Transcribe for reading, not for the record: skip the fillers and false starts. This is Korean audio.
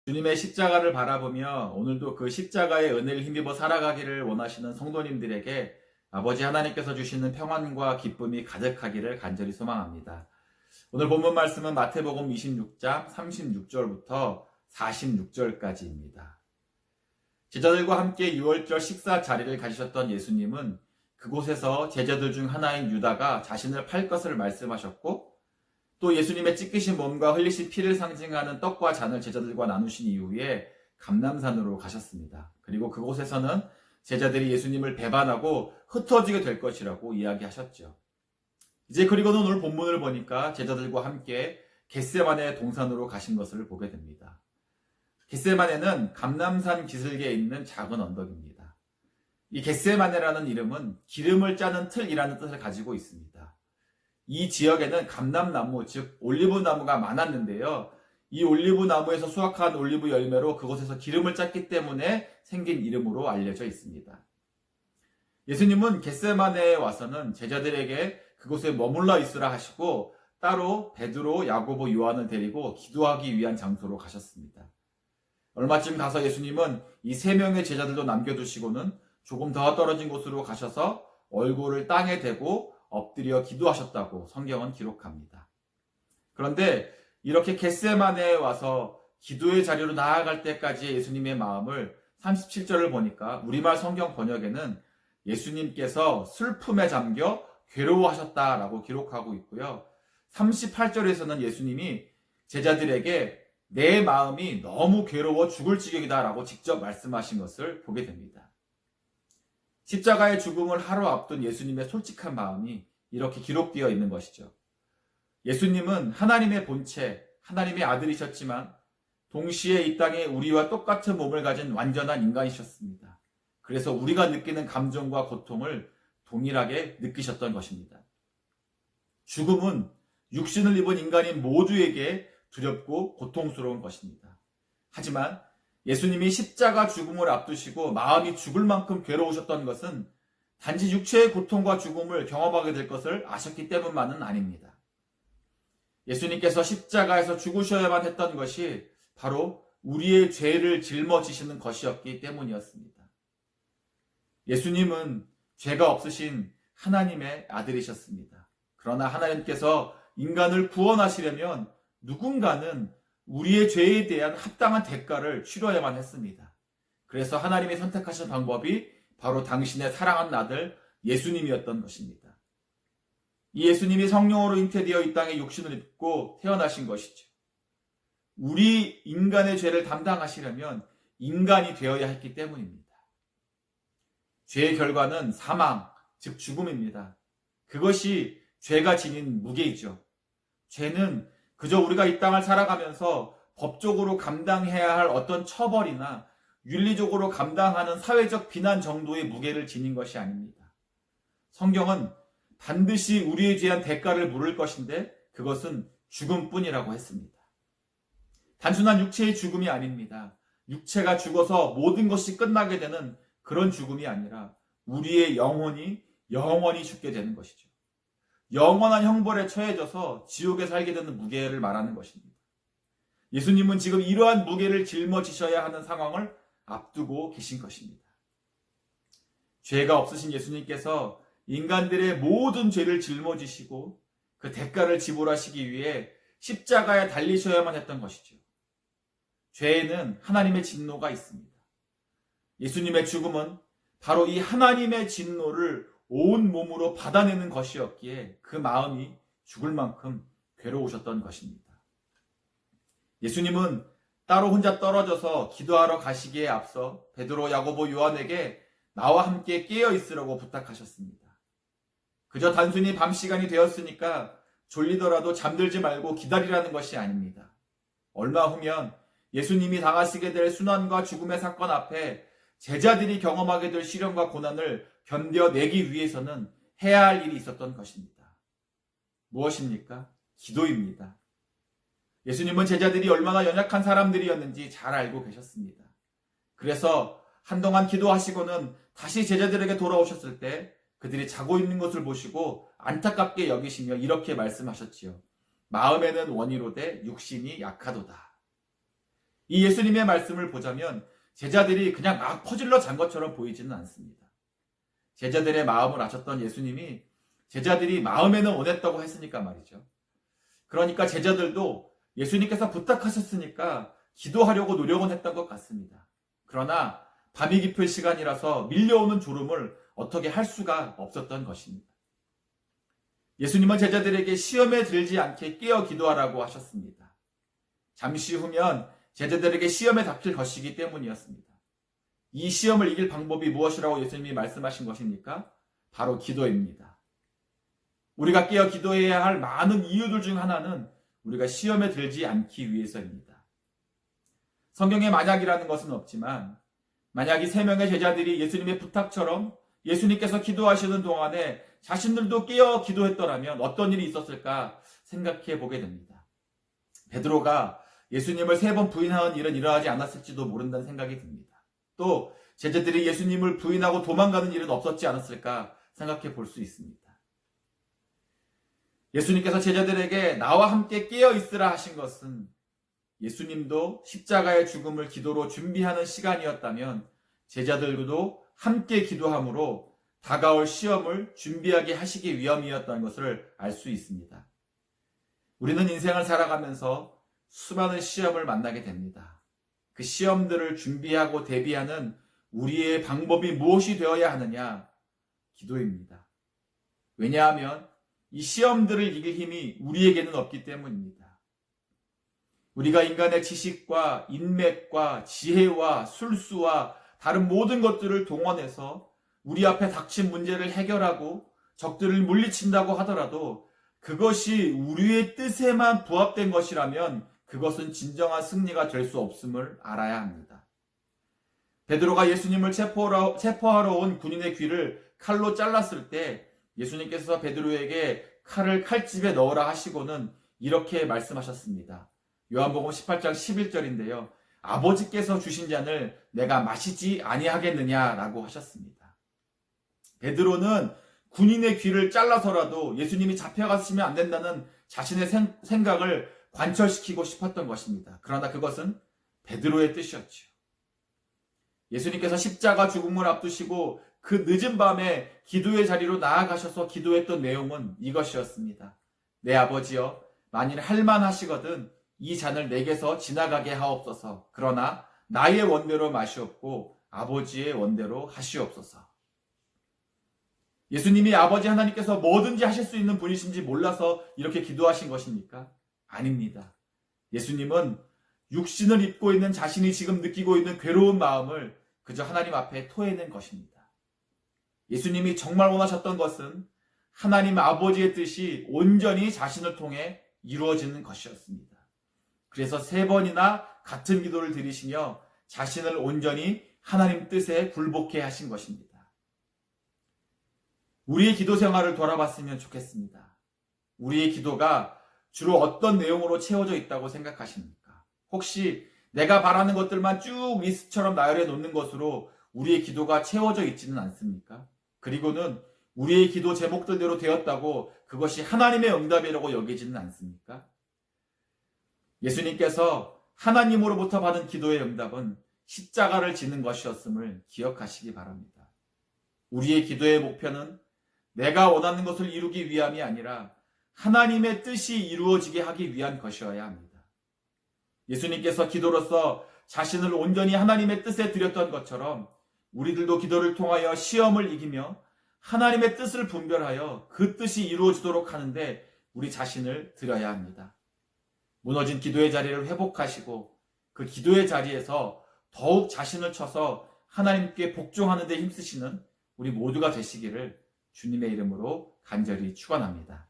주님의 십자가를 바라보며 오늘도 그 십자가의 은혜를 힘입어 살아가기를 원하시는 성도님들에게 아버지 하나님께서 주시는 평안과 기쁨이 가득하기를 간절히 소망합니다. 오늘 본문 말씀은 마태복음 26장 36절부터 46절까지입니다. 제자들과 함께 유월절 식사 자리를 가지셨던 예수님은 그곳에서 제자들 중 하나인 유다가 자신을 팔 것을 말씀하셨고, 또 예수님의 찢기신 몸과 흘리신 피를 상징하는 떡과 잔을 제자들과 나누신 이후에 감람산으로 가셨습니다. 그리고 그곳에서는 제자들이 예수님을 배반하고 흩어지게 될 것이라고 이야기하셨죠. 이제 그리고는 오늘 본문을 보니까 제자들과 함께 겟세마네 동산으로 가신 것을 보게 됩니다. 겟세마네는 감람산 기슭에 있는 작은 언덕입니다. 이 겟세마네라는 이름은 기름을 짜는 틀이라는 뜻을 가지고 있습니다. 이 지역에는 감람나무, 즉 올리브나무가 많았는데요. 이 올리브나무에서 수확한 올리브 열매로 그곳에서 기름을 짰기 때문에 생긴 이름으로 알려져 있습니다. 예수님은 겟세마네에 와서는 제자들에게 그곳에 머물러 있으라 하시고 따로 베드로, 야고보, 요한을 데리고 기도하기 위한 장소로 가셨습니다. 얼마쯤 가서 예수님은 이 세 명의 제자들도 남겨두시고는 조금 더 떨어진 곳으로 가셔서 얼굴을 땅에 대고 엎드려 기도하셨다고 성경은 기록합니다. 그런데 이렇게 겟세마네에 와서 기도의 자리로 나아갈 때까지의 예수님의 마음을 37절을 보니까 우리말 성경 번역에는 예수님께서 슬픔에 잠겨 괴로워하셨다라고 기록하고 있고요. 38절에서는 예수님이 제자들에게 내 마음이 너무 괴로워 죽을 지경이다라고 직접 말씀하신 것을 보게 됩니다. 십자가의 죽음을 하루 앞둔 예수님의 솔직한 마음이 이렇게 기록되어 있는 것이죠. 예수님은 하나님의 본체, 하나님의 아들이셨지만 동시에 이 땅에 우리와 똑같은 몸을 가진 완전한 인간이셨습니다. 그래서 우리가 느끼는 감정과 고통을 동일하게 느끼셨던 것입니다. 죽음은 육신을 입은 인간인 모두에게 두렵고 고통스러운 것입니다. 하지만 예수님이 십자가 죽음을 앞두시고 마음이 죽을 만큼 괴로우셨던 것은 단지 육체의 고통과 죽음을 경험하게 될 것을 아셨기 때문만은 아닙니다. 예수님께서 십자가에서 죽으셔야만 했던 것이 바로 우리의 죄를 짊어지시는 것이었기 때문이었습니다. 예수님은 죄가 없으신 하나님의 아들이셨습니다. 그러나 하나님께서 인간을 구원하시려면 누군가는 우리의 죄에 대한 합당한 대가를 치러야만 했습니다. 그래서 하나님이 선택하신 방법이 바로 당신의 사랑하는 아들 예수님이었던 것입니다. 이 예수님이 성령으로 잉태되어 이 땅에 육신을 입고 태어나신 것이죠. 우리 인간의 죄를 담당하시려면 인간이 되어야 했기 때문입니다. 죄의 결과는 사망, 즉 죽음입니다. 그것이 죄가 지닌 무게이죠. 죄는 그저 우리가 이 땅을 살아가면서 법적으로 감당해야 할 어떤 처벌이나 윤리적으로 감당하는 사회적 비난 정도의 무게를 지닌 것이 아닙니다. 성경은 반드시 우리에 대한 대가를 물을 것인데 그것은 죽음뿐이라고 했습니다. 단순한 육체의 죽음이 아닙니다. 육체가 죽어서 모든 것이 끝나게 되는 그런 죽음이 아니라 우리의 영혼이 영원히 죽게 되는 것이죠. 영원한 형벌에 처해져서 지옥에 살게 되는 무게를 말하는 것입니다. 예수님은 지금 이러한 무게를 짊어지셔야 하는 상황을 앞두고 계신 것입니다. 죄가 없으신 예수님께서 인간들의 모든 죄를 짊어지시고 그 대가를 지불하시기 위해 십자가에 달리셔야만 했던 것이죠. 죄에는 하나님의 진노가 있습니다. 예수님의 죽음은 바로 이 하나님의 진노를 온 몸으로 받아내는 것이었기에 그 마음이 죽을 만큼 괴로우셨던 것입니다. 예수님은 따로 혼자 떨어져서 기도하러 가시기에 앞서 베드로, 야고보, 요한에게 나와 함께 깨어 있으라고 부탁하셨습니다. 그저 단순히 밤 시간이 되었으니까 졸리더라도 잠들지 말고 기다리라는 것이 아닙니다. 얼마 후면 예수님이 당하시게 될 순환과 죽음의 사건 앞에 제자들이 경험하게 될 시련과 고난을 견뎌내기 위해서는 해야 할 일이 있었던 것입니다. 무엇입니까? 기도입니다. 예수님은 제자들이 얼마나 연약한 사람들이었는지 잘 알고 계셨습니다. 그래서 한동안 기도하시고는 다시 제자들에게 돌아오셨을 때 그들이 자고 있는 것을 보시고 안타깝게 여기시며 이렇게 말씀하셨지요. 마음에는 원이로되 육신이 약하도다. 이 예수님의 말씀을 보자면 제자들이 그냥 막 퍼질러 잔 것처럼 보이지는 않습니다. 제자들의 마음을 아셨던 예수님이 제자들이 마음에는 원했다고 했으니까 말이죠. 그러니까 제자들도 예수님께서 부탁하셨으니까 기도하려고 노력은 했던 것 같습니다. 그러나 밤이 깊은 시간이라서 밀려오는 졸음을 어떻게 할 수가 없었던 것입니다. 예수님은 제자들에게 시험에 들지 않게 깨어 기도하라고 하셨습니다. 잠시 후면 제자들에게 시험에 닥칠 것이기 때문이었습니다. 이 시험을 이길 방법이 무엇이라고 예수님이 말씀하신 것입니까? 바로 기도입니다. 우리가 깨어 기도해야 할 많은 이유들 중 하나는 우리가 시험에 들지 않기 위해서입니다. 성경에 만약이라는 것은 없지만 만약 이 3명의 제자들이 예수님의 부탁처럼 예수님께서 기도하시는 동안에 자신들도 깨어 기도했더라면 어떤 일이 있었을까 생각해 보게 됩니다. 베드로가 예수님을 3번 부인하는 일은 일어나지 않았을지도 모른다는 생각이 듭니다. 또 제자들이 예수님을 부인하고 도망가는 일은 없었지 않았을까 생각해 볼 수 있습니다. 예수님께서 제자들에게 나와 함께 깨어 있으라 하신 것은 예수님도 십자가의 죽음을 기도로 준비하는 시간이었다면 제자들도 함께 기도함으로 다가올 시험을 준비하게 하시기 위함이었다는 것을 알 수 있습니다. 우리는 인생을 살아가면서 수많은 시험을 만나게 됩니다. 그 시험들을 준비하고 대비하는 우리의 방법이 무엇이 되어야 하느냐? 기도입니다. 왜냐하면 이 시험들을 이길 힘이 우리에게는 없기 때문입니다. 우리가 인간의 지식과 인맥과 지혜와 술수와 다른 모든 것들을 동원해서 우리 앞에 닥친 문제를 해결하고 적들을 물리친다고 하더라도 그것이 우리의 뜻에만 부합된 것이라면 그것은 진정한 승리가 될 수 없음을 알아야 합니다. 베드로가 예수님을 체포하러 온 군인의 귀를 칼로 잘랐을 때 예수님께서 베드로에게 칼을 칼집에 넣으라 하시고는 이렇게 말씀하셨습니다. 요한복음 18장 11절인데요. 아버지께서 주신 잔을 내가 마시지 아니하겠느냐라고 하셨습니다. 베드로는 군인의 귀를 잘라서라도 예수님이 잡혀가시면 안 된다는 자신의 생각을 관철시키고 싶었던 것입니다. 그러나 그것은 베드로의 뜻이었죠. 예수님께서 십자가 죽음을 앞두시고 그 늦은 밤에 기도의 자리로 나아가셔서 기도했던 내용은 이것이었습니다. 내 아버지여, 만일 할만하시거든 이 잔을 내게서 지나가게 하옵소서. 그러나 나의 원대로 마시옵고 아버지의 원대로 하시옵소서. 예수님이 아버지 하나님께서 뭐든지 하실 수 있는 분이신지 몰라서 이렇게 기도하신 것입니까? 아닙니다. 예수님은 육신을 입고 있는 자신이 지금 느끼고 있는 괴로운 마음을 그저 하나님 앞에 토해낸 것입니다. 예수님이 정말 원하셨던 것은 하나님 아버지의 뜻이 온전히 자신을 통해 이루어지는 것이었습니다. 그래서 3번이나 같은 기도를 드리시며 자신을 온전히 하나님 뜻에 굴복해 하신 것입니다. 우리의 기도 생활을 돌아봤으면 좋겠습니다. 우리의 기도가 주로 어떤 내용으로 채워져 있다고 생각하십니까? 혹시 내가 바라는 것들만 쭉 리스트처럼 나열해 놓는 것으로 우리의 기도가 채워져 있지는 않습니까? 그리고는 우리의 기도 제목들대로 되었다고 그것이 하나님의 응답이라고 여기지는 않습니까? 예수님께서 하나님으로부터 받은 기도의 응답은 십자가를 지는 것이었음을 기억하시기 바랍니다. 우리의 기도의 목표는 내가 원하는 것을 이루기 위함이 아니라 하나님의 뜻이 이루어지게 하기 위한 것이어야 합니다. 예수님께서 기도로서 자신을 온전히 하나님의 뜻에 드렸던 것처럼 우리들도 기도를 통하여 시험을 이기며 하나님의 뜻을 분별하여 그 뜻이 이루어지도록 하는데 우리 자신을 드려야 합니다. 무너진 기도의 자리를 회복하시고 그 기도의 자리에서 더욱 자신을 쳐서 하나님께 복종하는 데 힘쓰시는 우리 모두가 되시기를 주님의 이름으로 간절히 축원합니다.